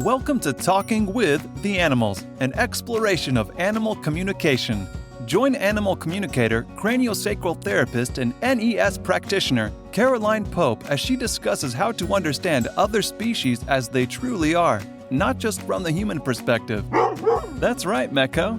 Welcome to Talking with the Animals, an exploration of animal communication. Join animal communicator, craniosacral therapist, and NES practitioner Caroline Pope as she discusses how to understand other species as they truly are, not just from the human perspective. That's right, Mecco.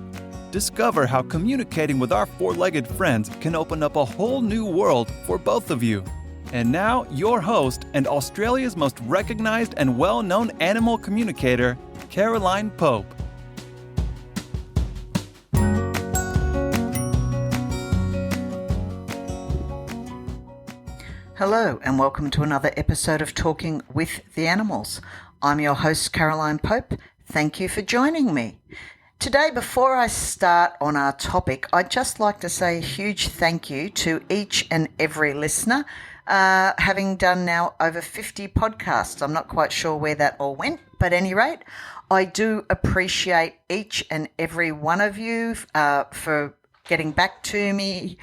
Discover how communicating with our four-legged friends can open up a whole new world for both of you. And now, your host and Australia's most recognized and well-known animal communicator, Caroline Pope. Hello, and welcome to another episode of Talking with the Animals. I'm your host, Caroline Pope. Thank you for joining me. Today, before I start on our topic, I'd just like to say a huge thank you to each and every listener. Having done now over 50 podcasts. I'm not quite sure where that all went, but at any rate, I do appreciate each and every one of you for getting back to me,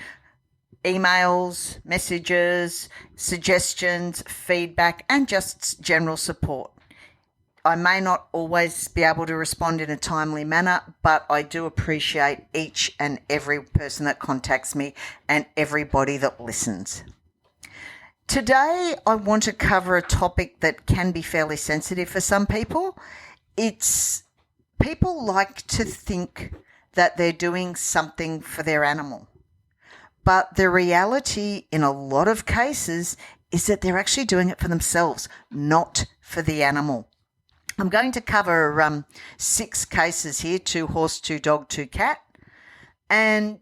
emails, messages, suggestions, feedback, and just general support. I may not always be able to respond in a timely manner, but I do appreciate each and every person that contacts me and everybody that listens. Today, I want to cover a topic that can be fairly sensitive for some people. It's people like to think that they're doing something for their animal. But the reality in a lot of cases is that they're actually doing it for themselves, not for the animal. I'm going to cover 6 cases here, 2 horse, 2 dog, 2 cat. And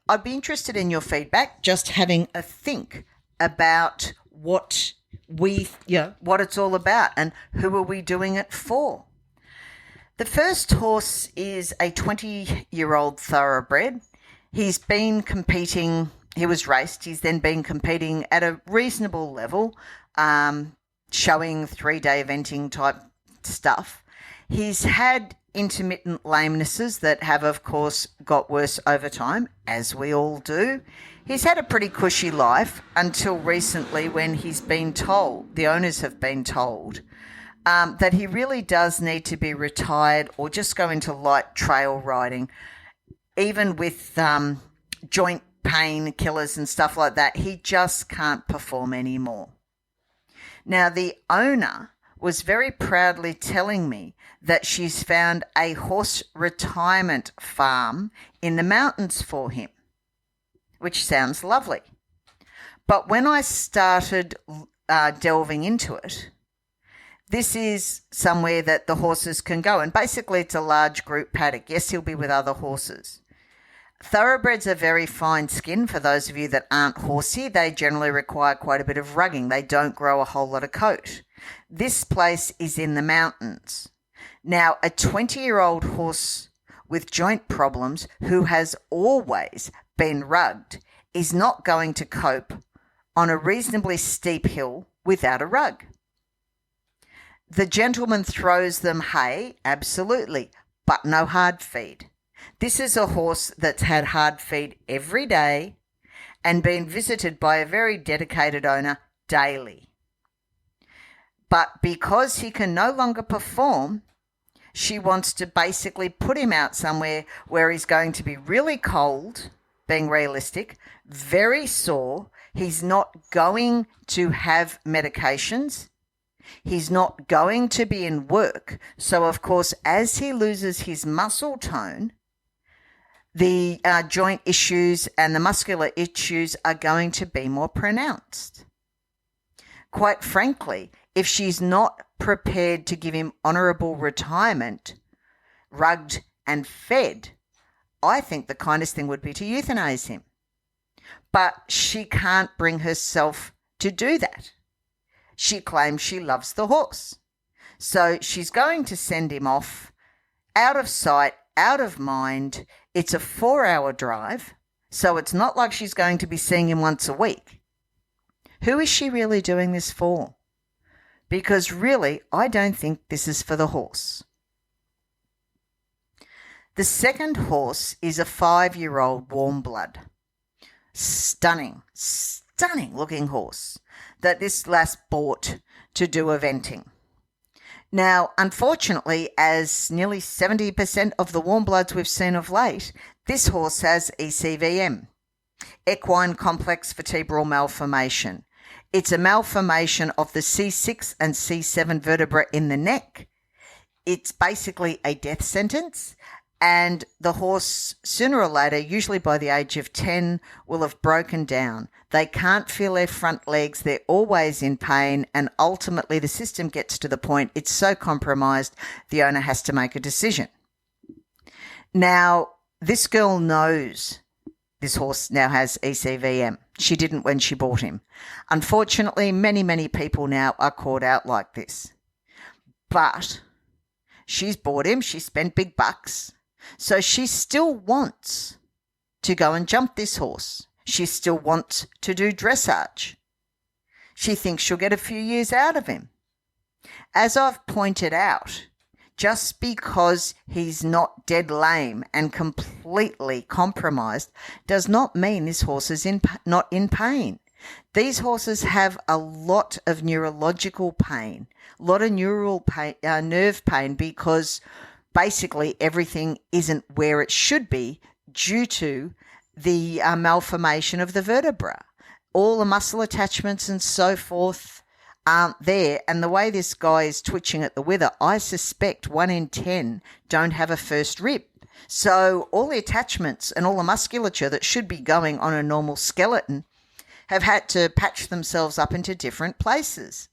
I'd be interested in your feedback, just having a think about what it's all about and who are we doing it for. The first horse is a 20-year-old thoroughbred. He's been competing, he was raced, he's then been competing at a reasonable level, showing 3-day eventing type stuff. He's had intermittent lamenesses that have, of course, got worse over time, as we all do. He's had a pretty cushy life until recently when he's been told, the owners have been told, that he really does need to be retired or just go into light trail riding. Even with joint pain killers and stuff like that, he just can't perform anymore. Now, the owner was very proudly telling me that she's found a horse retirement farm in the mountains for him, which sounds lovely. But when I started delving into it, this is somewhere that the horses can go. And basically it's a large group paddock. Yes, he'll be with other horses. Thoroughbreds are very fine skin. For those of you that aren't horsey, they generally require quite a bit of rugging. They don't grow a whole lot of coat. This place is in the mountains. Now, a 20-year-old horse with joint problems who has always been rugged is not going to cope on a reasonably steep hill without a rug. The gentleman throws them hay, absolutely, but no hard feed. This is a horse that's had hard feed every day and been visited by a very dedicated owner daily. But because he can no longer perform, she wants to basically put him out somewhere where he's going to be really cold, being realistic, very sore. He's not going to have medications. He's not going to be in work. So, of course, as he loses his muscle tone, the joint issues and the muscular issues are going to be more pronounced. Quite frankly, if she's not prepared to give him honourable retirement, rugged and fed, I think the kindest thing would be to euthanize him. But she can't bring herself to do that. She claims she loves the horse. So she's going to send him off, out of sight, out of mind. It's a 4-hour drive, so it's not like she's going to be seeing him once a week. Who is she really doing this for? Because really, I don't think this is for the horse. The second horse is a 5-year-old warm blood. Stunning looking horse that this lass bought to do eventing. Now, unfortunately, as nearly 70% of the warm bloods we've seen of late, this horse has ECVM, equine complex vertebral malformation. It's a malformation of the C6 and C7 vertebra in the neck. It's basically a death sentence, and the horse, sooner or later, usually by the age of 10, will have broken down. They can't feel their front legs. They're always in pain, and ultimately the system gets to the point it's so compromised, the owner has to make a decision. Now, this girl knows this horse now has ECVM. She didn't when she bought him. Unfortunately, many people now are caught out like this. But she's bought him. She spent big bucks. So she still wants to go and jump this horse. She still wants to do dressage. She thinks she'll get a few years out of him. As I've pointed out, just because he's not dead lame and completely compromised does not mean this horse is not in pain. These horses have a lot of neurological pain, a lot of nerve pain, because basically everything isn't where it should be due to the malformation of the vertebra. All the muscle attachments and so forth aren't there, and the way this guy is twitching at the wither, I suspect 1 in 10 don't have a first rib. So all the attachments and all the musculature that should be going on a normal skeleton have had to patch themselves up into different places.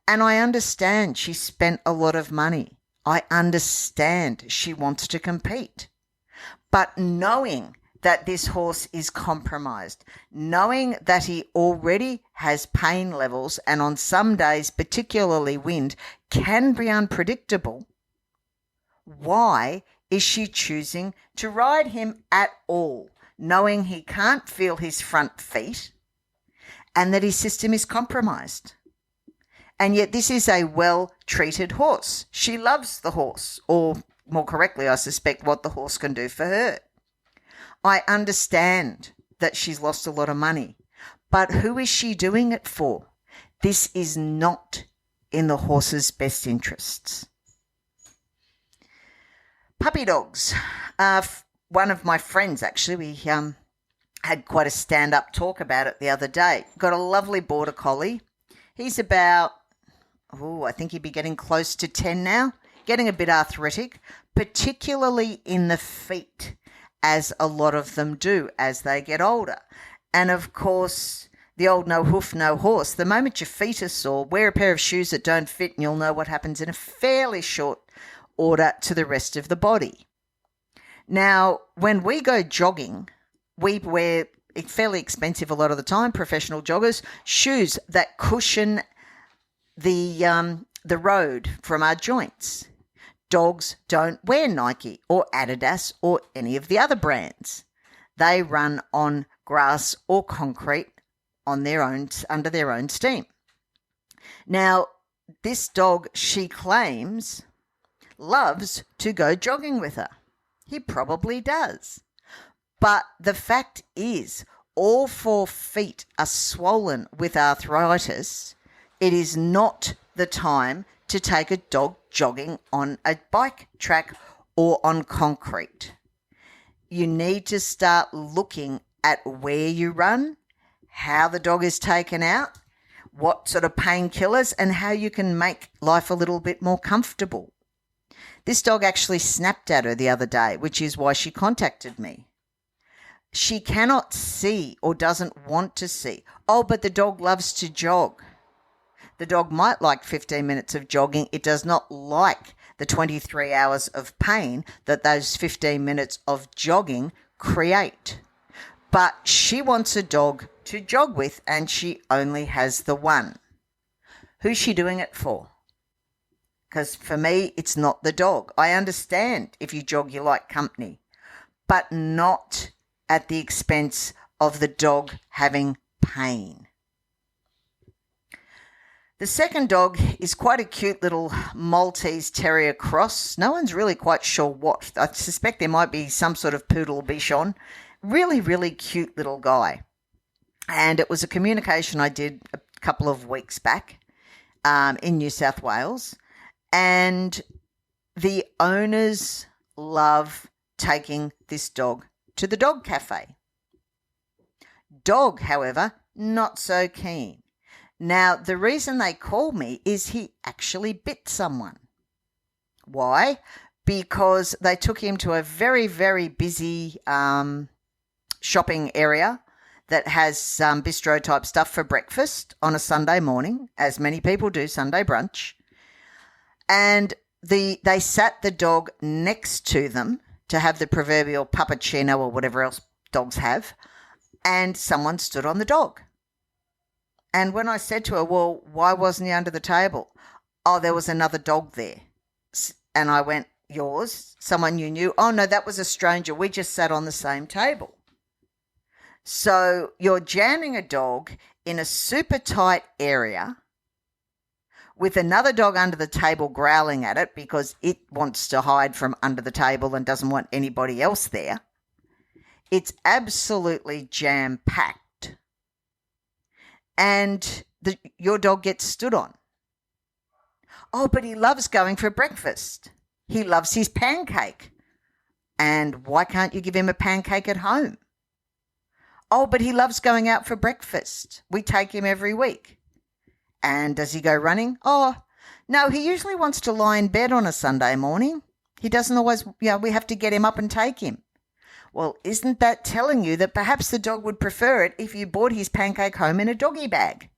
And I understand she spent a lot of money. I understand she wants to compete. But knowing that this horse is compromised, knowing that he already has pain levels and on some days, particularly wind, can be unpredictable, why is she choosing to ride him at all, knowing he can't feel his front feet and that his system is compromised? And yet this is a well-treated horse. She loves the horse, or more correctly, I suspect, what the horse can do for her. I understand that she's lost a lot of money, but who is she doing it for? This is not in the horse's best interests. Puppy dogs. One of my friends, actually, we had quite a stand-up talk about it the other day. Got a lovely border collie. He's about, I think he'd be getting close to 10 now, getting a bit arthritic, particularly in the feet, as a lot of them do as they get older. And of course, the old no hoof, no horse, the moment your feet are sore, wear a pair of shoes that don't fit and you'll know what happens in a fairly short order to the rest of the body. Now, when we go jogging, we wear fairly expensive a lot of the time, professional joggers, shoes that cushion the road from our joints. Dogs don't wear Nike or Adidas or any of the other brands. They run on grass or concrete on their own, under their own steam. Now, this dog, she claims, loves to go jogging with her. He probably does. But the fact is, all 4 feet are swollen with arthritis. It is not the time to take a dog jogging on a bike track or on concrete. You need to start looking at where you run, how the dog is taken out, what sort of painkillers, and how you can make life a little bit more comfortable. This dog actually snapped at her the other day, which is why she contacted me. She cannot see or doesn't want to see. Oh, but the dog loves to jog. The dog might like 15 minutes of jogging. It does not like the 23 hours of pain that those 15 minutes of jogging create. But she wants a dog to jog with, and she only has the one. Who's she doing it for? Because for me, it's not the dog. I understand if you jog, you like company, but not at the expense of the dog having pain. The second dog is quite a cute little Maltese Terrier cross. No one's really quite sure what. I suspect there might be some sort of poodle bichon. Really cute little guy. And it was a communication I did a couple of weeks back in New South Wales. And the owners love taking this dog to the dog cafe. Dog, however, not so keen. Now, the reason they call me is he actually bit someone. Why? Because they took him to a very, very busy shopping area that has bistro type stuff for breakfast on a Sunday morning, as many people do, Sunday brunch. And they sat the dog next to them to have the proverbial puppuccino or whatever else dogs have, and someone stood on the dog. And when I said to her, well, why wasn't he under the table? Oh, there was another dog there. And I went, yours? Someone you knew? Oh, no, that was a stranger. We just sat on the same table. So you're jamming a dog in a super tight area with another dog under the table growling at it because it wants to hide from under the table and doesn't want anybody else there. It's absolutely jam-packed. And your dog gets stood on. Oh, but he loves going for breakfast. He loves his pancake. And why can't you give him a pancake at home? Oh, but he loves going out for breakfast. We take him every week. And does he go running? Oh, no, he usually wants to lie in bed on a Sunday morning. He doesn't always, we have to get him up and take him. Well, isn't that telling you that perhaps the dog would prefer it if you brought his pancake home in a doggy bag?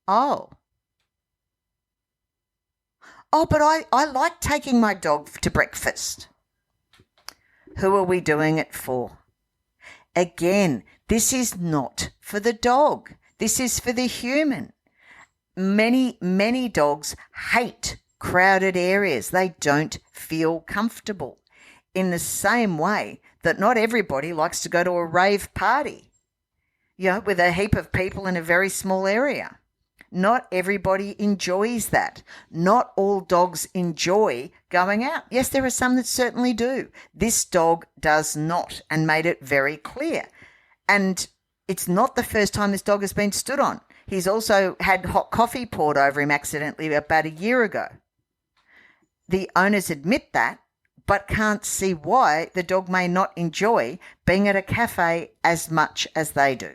Oh, but I like taking my dog to breakfast. Who are we doing it for? Again, this is not for the dog. This is for the human. Many, many dogs hate crowded areas. They don't feel comfortable. In the same way that not everybody likes to go to a rave party, with a heap of people in a very small area. Not everybody enjoys that. Not all dogs enjoy going out. Yes, there are some that certainly do. This dog does not, and made it very clear. And it's not the first time this dog has been stood on. He's also had hot coffee poured over him accidentally about a year ago. The owners admit that, but can't see why the dog may not enjoy being at a cafe as much as they do.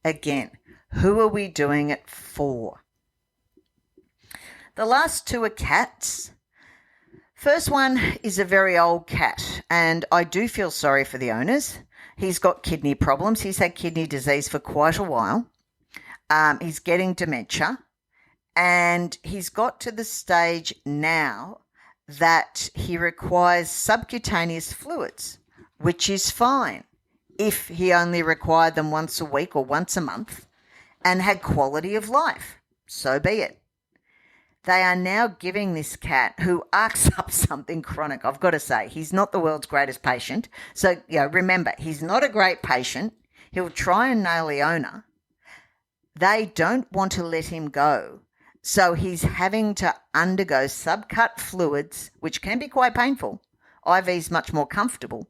Again, who are we doing it for? The last two are cats. First one is a very old cat, and I do feel sorry for the owners. He's got kidney problems. He's had kidney disease for quite a while. He's getting dementia, and he's got to the stage now that he requires subcutaneous fluids, which is fine if he only required them once a week or once a month and had quality of life. So be it. They are now giving this cat, who arcs up something chronic, I've got to say, he's not the world's greatest patient. So, remember, he's not a great patient. He'll try and nail the owner. They don't want to let him go. So he's having to undergo subcut fluids, which can be quite painful. IV's much more comfortable,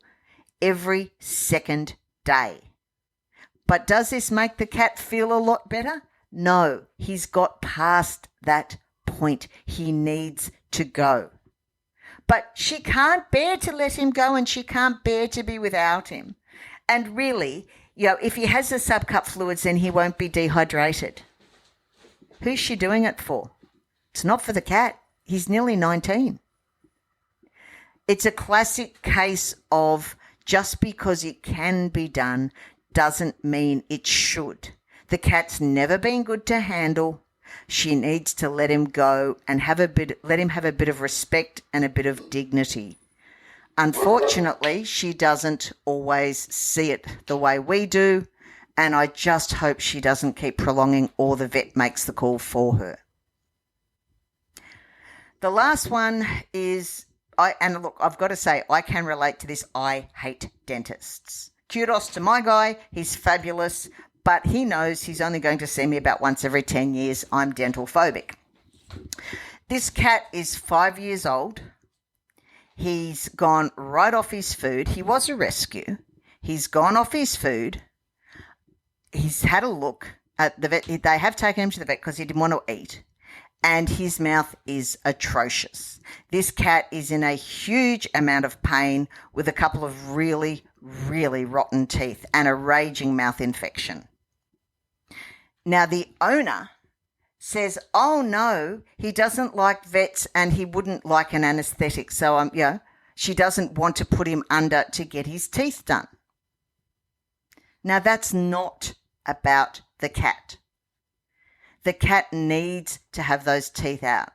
every second day. But does this make the cat feel a lot better? No, he's got past that point. He needs to go. But she can't bear to let him go, and she can't bear to be without him. And really, if he has the subcut fluids, then he won't be dehydrated. Who's she doing it for? It's not for the cat. He's nearly 19. It's a classic case of just because it can be done doesn't mean it should. The cat's never been good to handle. She needs to let him go and let him have a bit of respect and a bit of dignity. Unfortunately, she doesn't always see it the way we do, and I just hope she doesn't keep prolonging or the vet makes the call for her. The last one is, I've got to say, I can relate to this. I hate dentists. Kudos to my guy. He's fabulous, but he knows he's only going to see me about once every 10 years. I'm dental phobic. This cat is 5 years old. He's gone right off his food. He was a rescue. He's gone off his food. He's had a look at the vet. They have taken him to the vet because he didn't want to eat. and his mouth is atrocious. This cat is in a huge amount of pain with a couple of really, really rotten teeth and a raging mouth infection. Now, the owner says, oh no, he doesn't like vets and he wouldn't like an anaesthetic. So, she doesn't want to put him under to get his teeth done. Now, that's not about the cat. The cat needs to have those teeth out.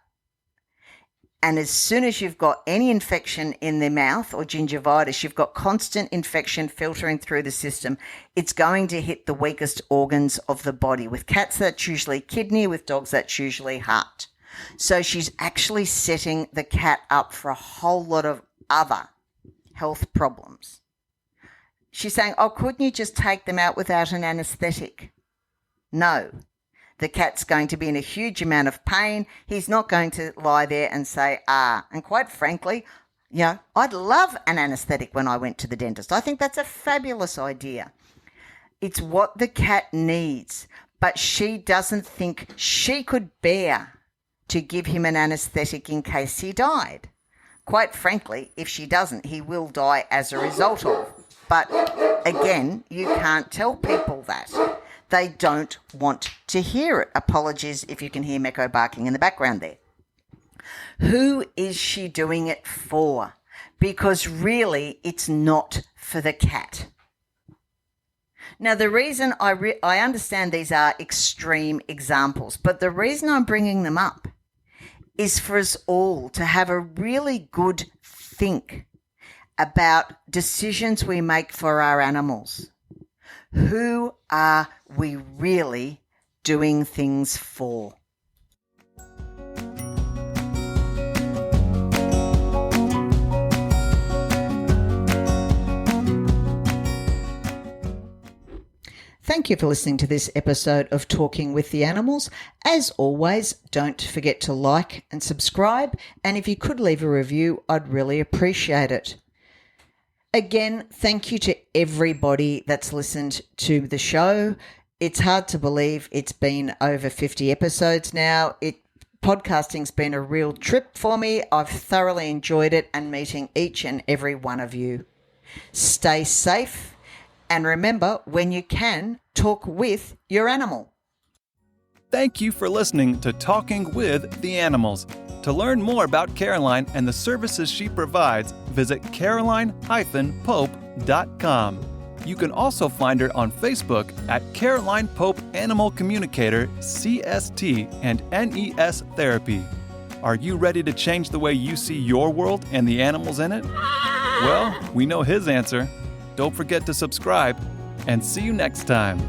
And as soon as you've got any infection in their mouth or gingivitis, you've got constant infection filtering through the system, it's going to hit the weakest organs of the body. With cats, that's usually kidney. With dogs, that's usually heart. So she's actually setting the cat up for a whole lot of other health problems. She's saying, oh, couldn't you just take them out without an anaesthetic? No. The cat's going to be in a huge amount of pain. He's not going to lie there and say, And quite frankly, I'd love an anaesthetic when I went to the dentist. I think that's a fabulous idea. It's what the cat needs, but she doesn't think she could bear to give him an anaesthetic in case he died. Quite frankly, if she doesn't, he will die as a result of. But again, you can't tell people that. They don't want to hear it. Apologies if you can hear Mecco barking in the background there. Who is she doing it for? Because really, it's not for the cat. Now, the reason I understand these are extreme examples, but the reason I'm bringing them up is for us all to have a really good think about decisions we make for our animals. Who are we really doing things for? Thank you for listening to this episode of Talking with the Animals. As always, don't forget to like and subscribe, and if you could leave a review, I'd really appreciate it. Again, thank you to everybody that's listened to the show. It's hard to believe it's been over 50 episodes now. Podcasting's been a real trip for me. I've thoroughly enjoyed it and meeting each and every one of you. Stay safe, and remember, when you can, talk with your animal. Thank you for listening to Talking with the Animals. To learn more about Caroline and the services she provides, visit caroline-pope.com. You can also find her on Facebook at Caroline Pope Animal Communicator, CST, and NES Therapy. Are you ready to change the way you see your world and the animals in it? Well, we know his answer. Don't forget to subscribe, and see you next time.